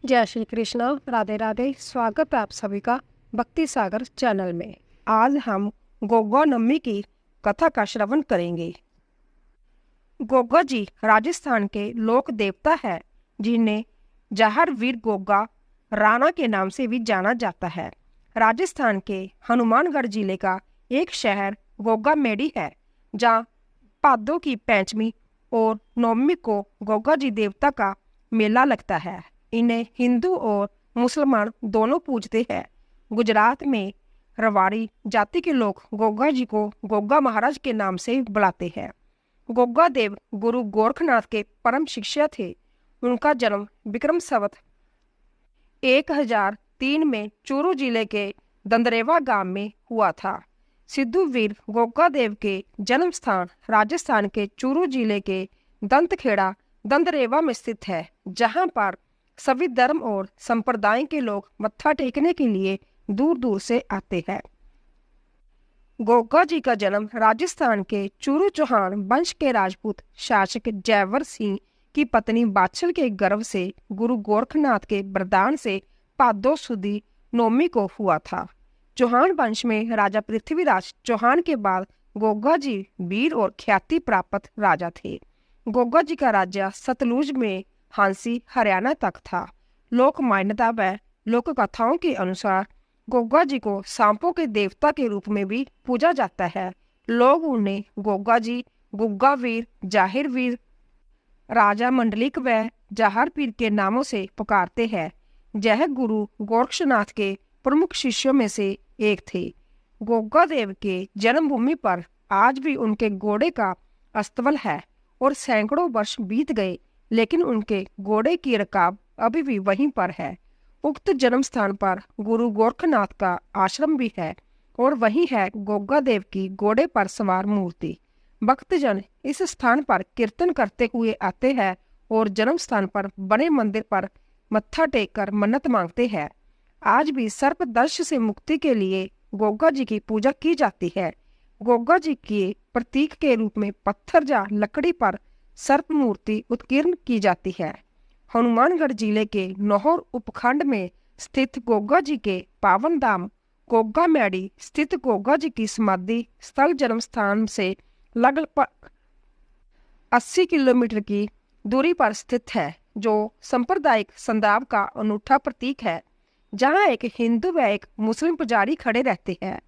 जय श्री कृष्णा, राधे राधे। स्वागत है आप सभी का भक्ति सागर चैनल में। आज हम गोगा नम्मी की कथा का श्रवण करेंगे। गोगा जी राजस्थान के लोक देवता है, जिन्हें जहर वीर गोगा राणा के नाम से भी जाना जाता है। राजस्थान के हनुमानगढ़ जिले का एक शहर गोगा मेडी है, जहाँ भादों की पंचमी और नवमी को गोगा जी देवता का मेला लगता है। इन्हें हिंदू और मुसलमान दोनों पूजते हैं। गुजरात में रवाड़ी जाति के लोग गोगा जी को गोगा महाराज के नाम से बुलाते हैं। गोगा देव गुरु गोरखनाथ के परम शिष्य थे। उनका जन्म विक्रम संवत 1003 में चूरू जिले के दंदरेवा गांव में हुआ था। सिद्धू वीर गोगा देव के जन्म स्थान राजस्थान के चूरू जिले के दंतखेड़ा दंदरेवा में स्थित है, जहां पर सभी धर्म और संप्रदाय के लोग मत्था टेकने के लिए दूर दूर से आते हैं। गोगा जी का जन्म राजस्थान के चूरू चौहान वंश के राजपूत शासक जयवर सिंह की पत्नी बाछल के गर्भ से गुरु गोरखनाथ के वरदान से भादों सुदी नौमी को हुआ था। चौहान वंश में राजा पृथ्वीराज चौहान के बाद गोगा जी वीर और ख्याति प्राप्त राजा थे। गोगा जी का राज्य सतलुज में हांसी हरियाणा तक था। लोक मान्यता व लोक कथाओं के अनुसार गोगा जी को सांपों के देवता के रूप में भी पूजा जाता है। लोग उन्हें गोगा जी, गुग्गा वीर, जाहिर वीर, राजा मंडलिक व जाहर पीर के नामों से पुकारते हैं। यह गुरु गोरक्षनाथ के प्रमुख शिष्यों में से एक थे। गोगा देव के जन्मभूमि पर आज भी उनके घोड़े का अस्तबल है और सैकड़ों वर्ष बीत गए, लेकिन उनके घोड़े की रकाब अभी भी वहीं पर है। उक्त जन्म स्थान पर गुरु गोरखनाथ का आश्रम भी है और वहीं है गोगा देव की घोड़े पर सवार मूर्ति। भक्तजन इस स्थान पर कीर्तन करते हुए आते हैं और जन्म स्थान पर बने मंदिर पर मत्था टेक कर मन्नत मांगते हैं। आज भी सर्पदंश से मुक्ति के लिए गोगा जी की पूजा की जाती है। गोगा जी के प्रतीक के रूप में पत्थर या लकड़ी पर सर्प मूर्ति उत्कीर्ण की जाती है। हनुमानगढ़ जिले के नौहर उपखंड में स्थित गोगा जी के पावन धाम गोगा मेडी स्थित गोगा जी की समाधि स्थल जन्म स्थान से लगभग 80 किलोमीटर की दूरी पर स्थित है, जो सांप्रदायिक सद्भाव का अनूठा प्रतीक है। जहां एक हिंदू व एक मुस्लिम पुजारी खड़े रहते हैं।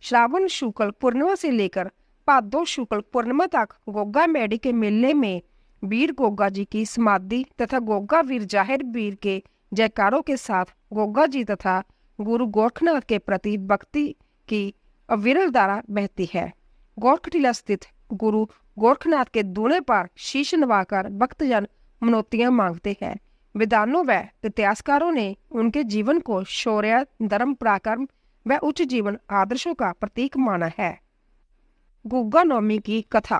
श्रावण शुक्ल पूर्णिमा से लेकर भादों शुक्ल पूर्णिमा तक गोगा मेडी के मेले में वीर गोगा जी की समाधि तथा गोगा वीर जाहिर वीर के जयकारों के साथ गोगा जी तथा गुरु गोरखनाथ के प्रति भक्ति की अविरल धारा बहती है। गोरखटीला स्थित गुरु गोरखनाथ के दूल्हे पर शीश नवाकर भक्तजन मनौतियां मांगते हैं। विद्वानों व इतिहासकारों ने उनके जीवन को शौर्य, धर्म, पराक्रम व उच्च जीवन आदर्शों का प्रतीक माना है। गोगा नवमी की कथा।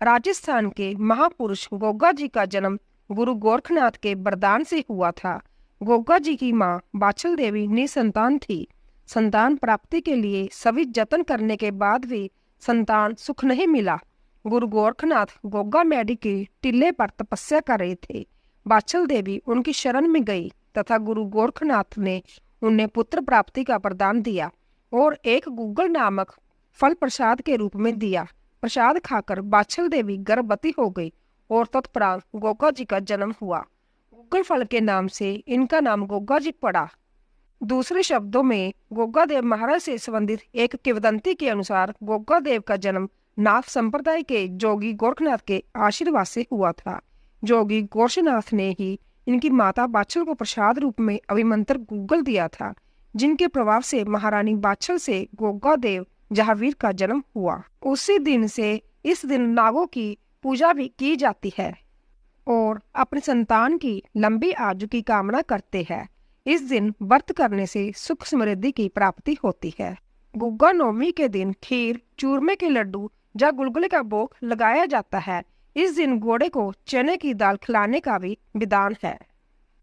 राजस्थान के महापुरुष गोगा जी का जन्म गुरु गोरखनाथ के वरदान से हुआ था। गोगा जी की मां बाछल देवी निसंतान थी। संतान प्राप्ति के लिए सभी जतन करने के बाद भी संतान सुख नहीं मिला। गुरु गोरखनाथ गोगा मेडी के टीले पर तपस्या कर रहे थे। बाछल देवी उनकी शरण में गई तथा गुरु गोरखनाथ ने उन्हें पुत्र प्राप्ति का वरदान दिया और एक गुग्गल नामक फल प्रसाद के रूप में दिया। प्रसाद खाकर बाछल देवी गर्भवती हो गई और तत्परांत गोगा जी का जन्म हुआ। गुग्गल फल के नाम से इनका नाम गोगा जी पड़ा। दूसरे शब्दों में गोगा देव महाराज से संबंधित एक किंवदंती के अनुसार गोगा देव का जन्म नाथ संप्रदाय के जोगी गोरखनाथ के आशीर्वाद से हुआ था। जोगी गोरक्षनाथ ने ही इनकी माता बाछल को प्रसाद रूप में अभिमंत्र गुग्गल दिया था, जिनके प्रभाव से महारानी बाछल से गोगा देव जहावीर का जन्म हुआ। उसी दिन से इस दिन नागों की पूजा भी की जाती है और अपनी संतान की लंबी आयु की कामना करते हैं। इस दिन व्रत करने से सुख समृद्धि की प्राप्ति होती है। गुग्गा नवमी के दिन खीर, चूरमे के लड्डू या गुलगुले का भोग लगाया जाता है। इस दिन घोड़े को चने की दाल खिलाने का भी विधान है।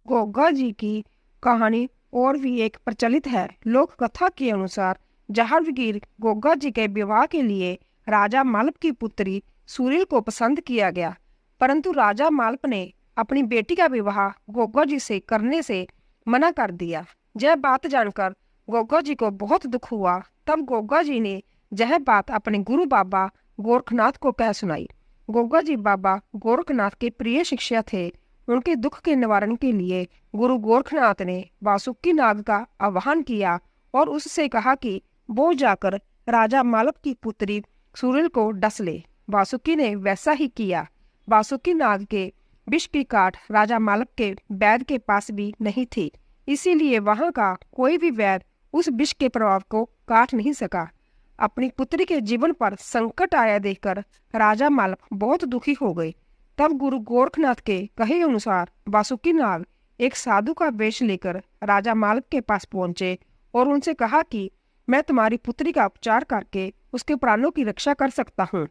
गोगा जी की कहानी और भी एक प्रचलित है। लोक कथा के अनुसार जहांगीर गोगा जी के विवाह के लिए राजा मालप की पुत्री सुरील को पसंद किया गया, परंतु राजा मालप ने अपनी बेटी का विवाह गोगा जी से करने से मना कर दिया। यह बात जानकर गोगा जी को बहुत दुख हुआ। तब गोगा जी ने यह बात अपने गुरु बाबा गोरखनाथ को कह सुनाई। गोगा जी बाबा गोरखनाथ के प्रिय शिष्य थे। उनके दुख के निवारण के लिए गुरु गोरखनाथ ने वासुकी नाग का आह्वान किया और उससे कहा कि वो जाकर राजा मालव की पुत्री सुरील को डस ले। वासुकी ने वैसा ही किया। वासुकी नाग के विष की काट राजा मालव के वैद्य के पास भी नहीं थी, इसीलिए वहां का कोई भी वैद्य उस विष के प्रभाव को काट नहीं सका। अपनी पुत्री के जीवन पर संकट आया देखकर राजा मालव बहुत दुखी हो गए। तब गुरु गोरखनाथ के कहे अनुसार वासुकी नाग एक साधु का वेश लेकर राजा मालव के पास पहुंचे और उनसे कहा कि मैं तुम्हारी पुत्री का उपचार करके उसके प्राणों की रक्षा कर सकता हूँ,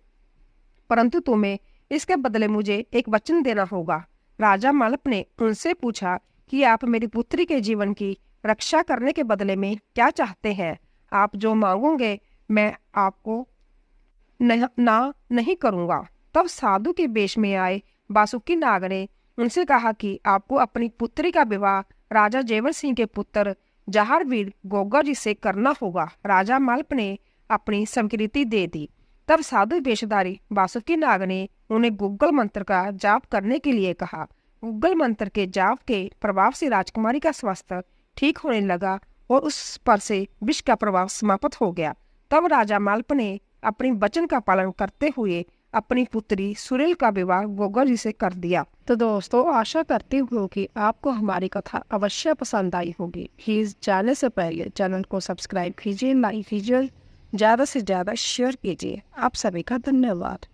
परंतु तुम्हें इसके बदले मुझे एक वचन देना होगा। राजा मालव ने उनसे पूछा कि आप मेरी पुत्री के जीवन की रक्षा करने के बदले में क्या चाहते हैं? आप जो मांगोगे मैं आपको नहीं करूंगा। तब साधु के वेश में आए वासुकी नाग ने उनसे कहा कि आपको अपनी पुत्री का विवाह राजा जेवर सिंह के पुत्र जहारवीर गोगा जी से करना होगा। राजा मालव ने अपनी स्वीकृति दे दी। तब साधु वेशधारी वासुकी नाग ने उन्हें गुग्गल मंत्र का जाप करने के लिए कहा। गुग्गल मंत्र के जाप के प्रभाव से राजकुमारी का स्वास्थ्य ठीक होने लगा और उस पर से विष का प्रभाव समाप्त हो गया। तब राजा मालव ने अपनी वचन का पालन करते हुए अपनी पुत्री सुरील का विवाह गोगा जी से कर दिया। तो दोस्तों, आशा करती हूँ कि आपको हमारी कथा अवश्य पसंद आई होगी। प्लीज जाने से पहले चैनल को सब्सक्राइब कीजिए, लाइक कीजिए, ज़्यादा से ज़्यादा शेयर कीजिए। आप सभी का धन्यवाद।